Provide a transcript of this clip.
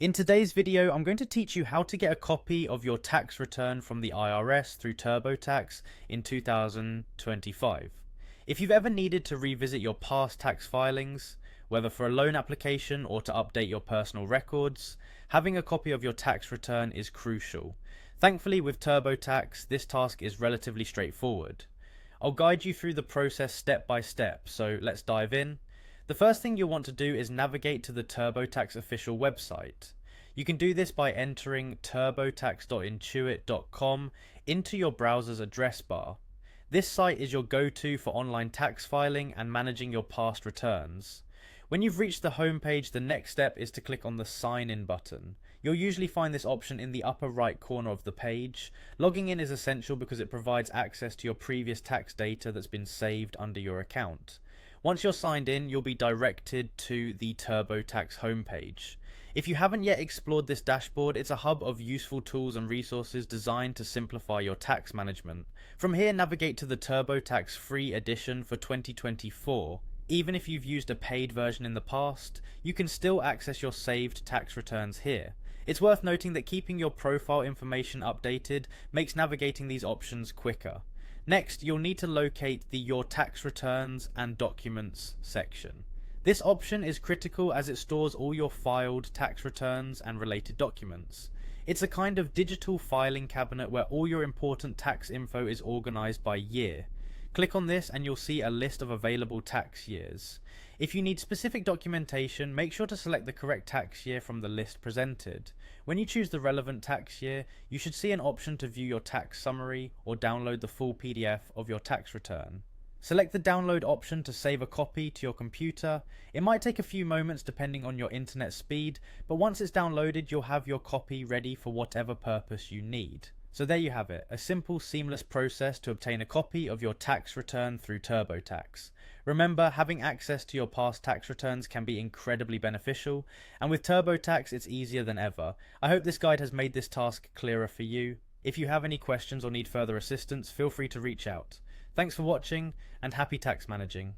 In today's video, I'm going to teach you how to get a copy of your tax return from the IRS through TurboTax in 2025. If you've ever needed to revisit your past tax filings, whether for a loan application or to update your personal records, having a copy of your tax return is crucial. Thankfully, with TurboTax, this task is relatively straightforward. I'll guide you through the process step by step, so let's dive in. The first thing you'll want to do is navigate to the TurboTax official website. You can do this by entering turbotax.intuit.com into your browser's address bar. This site is your go-to for online tax filing and managing your past returns. When you've reached the home page, the next step is to click on the Sign In button. You'll usually find this option in the upper right corner of the page. Logging in is essential because it provides access to your previous tax data that's been saved under your account. Once you're signed in, you'll be directed to the TurboTax homepage. If you haven't yet explored this dashboard, it's a hub of useful tools and resources designed to simplify your tax management. From here, navigate to the TurboTax free edition for 2024. Even if you've used a paid version in the past, you can still access your saved tax returns here. It's worth noting that keeping your profile information updated makes navigating these options quicker. Next, you'll need to locate the Your Tax Returns and Documents section. This option is critical as it stores all your filed tax returns and related documents. It's a kind of digital filing cabinet where all your important tax info is organized by year. Click on this and you'll see a list of available tax years. If you need specific documentation, make sure to select the correct tax year from the list presented. When you choose the relevant tax year, you should see an option to view your tax summary or download the full PDF of your tax return. Select the download option to save a copy to your computer. It might take a few moments depending on your internet speed, but once it's downloaded, you'll have your copy ready for whatever purpose you need. So there you have it, a simple, seamless process to obtain a copy of your tax return through TurboTax. Remember, having access to your past tax returns can be incredibly beneficial, and with TurboTax it's easier than ever. I hope this guide has made this task clearer for you. If you have any questions or need further assistance, feel free to reach out. Thanks for watching, and happy tax managing.